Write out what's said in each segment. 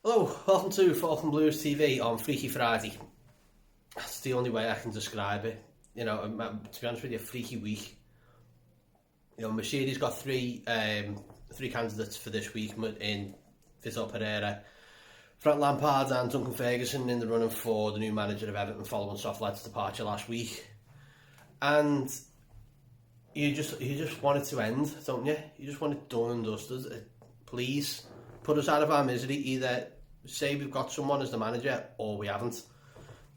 Hello, welcome to Falcon Blues TV on Freaky Friday. That's the only way I can describe it. To be honest with you, freaky week. Mercedes got three candidates for this week in Vitor Pereira, Frank Lampard and Duncan Ferguson in the running for the new manager of Everton following Softlight's departure last week. And you just want it to end, don't you? You just want it done and dusted. Please put us out of our misery. Either say we've got someone as the manager or we haven't.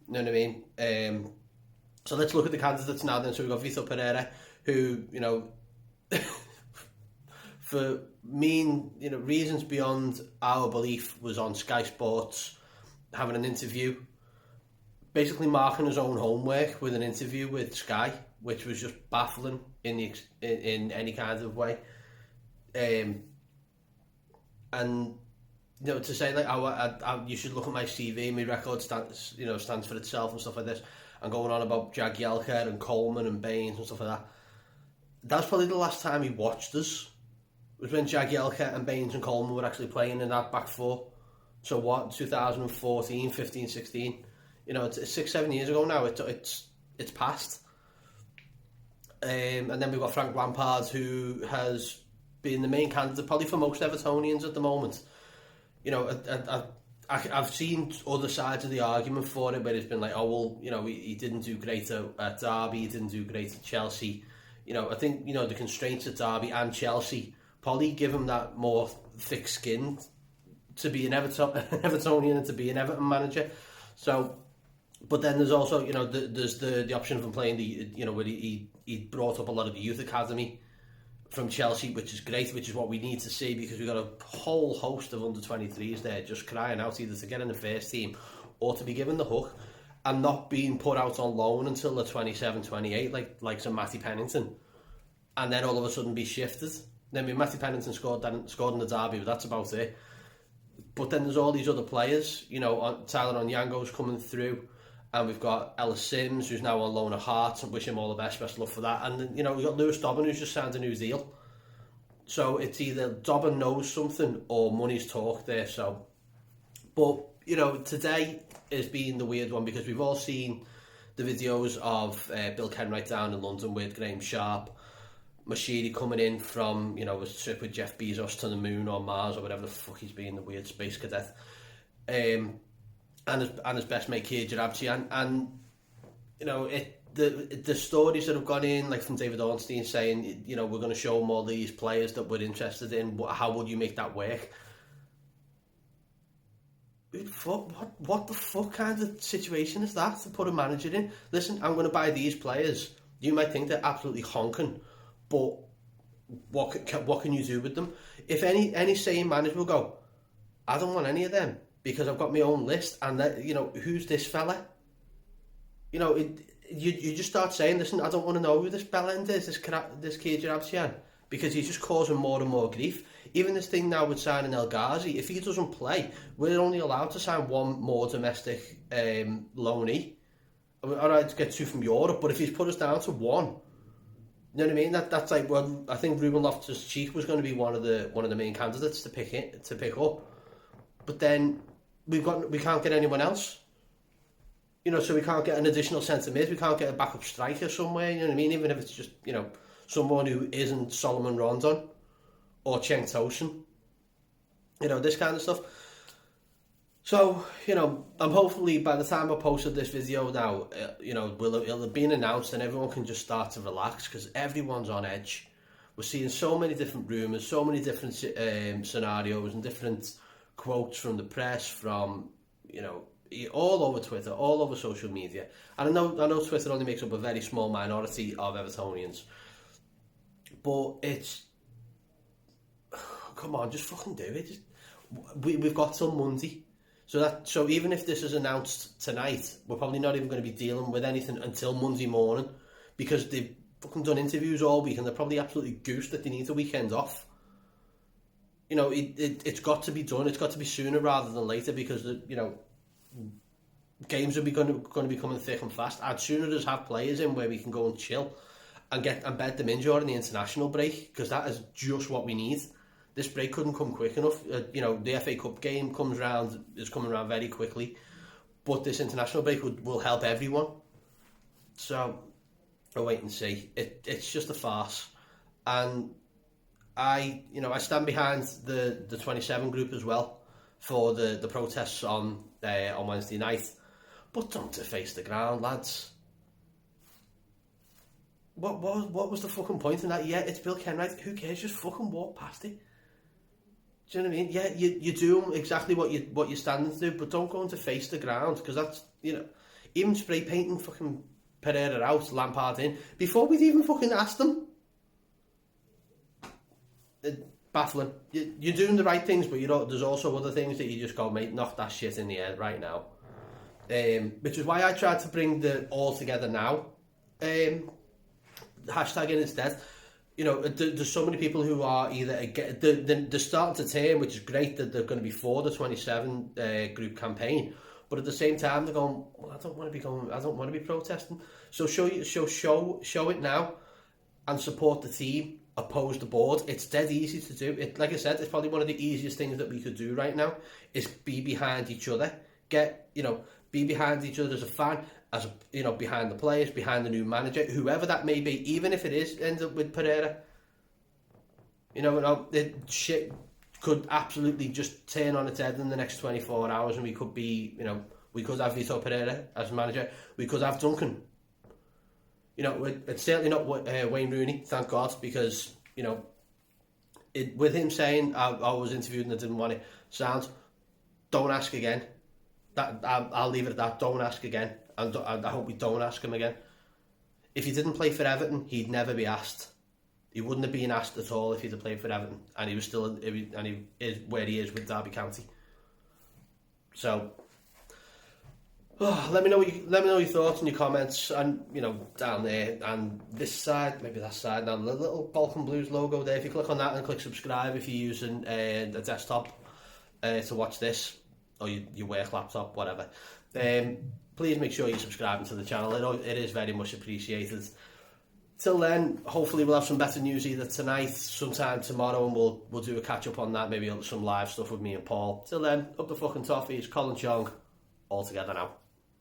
You know what I mean? So let's look at the candidates now then. So we've got Vitor Pereira, who, for reasons beyond our belief, was on Sky Sports having an interview, basically marking his own homework with an interview with Sky, which was just baffling in any kind of way. And to say like you should look at my CV, my record stands for itself and stuff like this, and going on about Jagielka and Coleman and Baines and stuff like that. That's probably the last time he watched us, was when Jagielka and Baines and Coleman were actually playing in that back four. So what, 2014, 15, 16? It's 6-7 years ago now. It's past. And then we've got Frank Lampard, who has been the main candidate probably for most Evertonians at the moment. I've seen other sides of the argument for it, where it's been like, oh well, he didn't do great at Derby, he didn't do great at Chelsea. I think the constraints at Derby and Chelsea probably give him that more thick skin to be an Evertonian and to be an Everton manager. So, but then there's also there's the option of him playing where he brought up a lot of the youth academy from Chelsea, which is great, which is what we need to see, because we've got a whole host of under-23s there just crying out either to get in the first team or to be given the hook and not being put out on loan until they're 27, 28, like some Matty Pennington, and then all of a sudden be shifted. Then Matty Pennington scored in the derby, but that's about it. But then there's all these other players, Tyler Onyango's coming through, and we've got Ellis Sims, who's now on loan at Hearts, and wish him all the best of luck for that. And then, we've got Lewis Dobbin, who's just signed a new deal. So it's either Dobbin knows something or money's talk there. So, but today is being the weird one, because we've all seen the videos of Bill Kenwright down in London with Graham Sharp, Mashiri coming in from a trip with Jeff Bezos to the moon or Mars or whatever the fuck he's being, the weird space cadet. And his best mate Keir Jarabchian, and the stories that have gone in, like from David Ornstein saying, we're going to show him all these players that we're interested in. How would you make that work? What the fuck kind of situation is that to put a manager in? Listen, I'm going to buy these players. You might think they're absolutely honking, but what can you do with them? If any sane manager will go, I don't want any of them, because I've got my own list, and who's this fella? You just start saying, listen, I don't want to know who this bellend is, this Keir Jarabchian, because he's just causing more and more grief. Even this thing now with signing El Ghazi, if he doesn't play, we're only allowed to sign one more domestic loanee. All right, to get two from Europe, but if he's put us down to one, you know what I mean? That's like, well, I think Ruben Loftus-Cheek was going to be one of the main candidates to pick up, but then we can't get anyone else. So we can't get an additional centre mid, we can't get a backup striker somewhere, you know what I mean? Even if it's just, someone who isn't Solomon Rondon or Cenk Tosun, this kind of stuff. So, I'm hopefully by the time I posted this video now, it'll have been announced and everyone can just start to relax, because everyone's on edge. We're seeing so many different rumours, so many different scenarios and different quotes from the press, from, all over Twitter, all over social media. And I know Twitter only makes up a very small minority of Evertonians, but it's, come on, just fucking do it. We've got till Monday. So even if this is announced tonight, we're probably not even going to be dealing with anything until Monday morning, because they've fucking done interviews all week and they're probably absolutely goosed that they need the weekend off. It's got to be done. It's got to be sooner rather than later, because games are going to be coming thick and fast. I'd sooner just have players in where we can go and chill and bed them in during the international break, because that is just what we need. this break couldn't come quick enough. You know, the FA Cup game is coming around very quickly, but this international break will help everyone. So I'll wait and see. It's just a farce, and I stand behind the 27 group as well for the protests on Wednesday night, but don't deface the ground, lads. What was the fucking point in that? Yeah, it's Bill Kenwright. Who cares? Just fucking walk past it. Do you know what I mean? Yeah, you do exactly what you're standing to do, but don't go into face the ground, because that's, you know, even spray painting fucking Pereira out, Lampard in, before we'd even fucking asked them. Baffling. You're doing the right things, but there's also other things that you just go, mate, knock that shit in the air right now. Which is why I tried to bring the all together now hashtag in instead. You know, there's so many people who are either they're starting to turn, which is great that they're going to be for the 27 group campaign, but at the same time they're going, well, I don't want to be protesting. So show it now and support the team, oppose the board. It's dead easy to do. It, like I said, it's probably one of the easiest things that we could do right now is be behind each other. Be behind each other as a fan, behind the players, behind the new manager, whoever that may be, even if it ends up with Pereira. Shit could absolutely just turn on its head in the next 24 hours, and we could have Vitor Pereira as manager. We could have Duncan. It's certainly not Wayne Rooney, thank God, because, with him saying, I was interviewed and I didn't want it, sounds, don't ask again. I'll leave it at that. Don't ask again, and I hope we don't ask him again. If he didn't play for Everton, he'd never be asked. He wouldn't have been asked at all if he'd have played for Everton, and he is where he is with Derby County. So, let me know your thoughts and your comments, and down there and this side, maybe that side, down the little Balkan Blues logo there. If you click on that and click subscribe, if you're using a desktop to watch this, or your work laptop, whatever, please make sure you're subscribing to the channel. It is very much appreciated. Till then, hopefully we'll have some better news either tonight, sometime tomorrow, and we'll do a catch up on that, maybe some live stuff with me and Paul. Till then, up the fucking toffees, Colin Chong, all together now.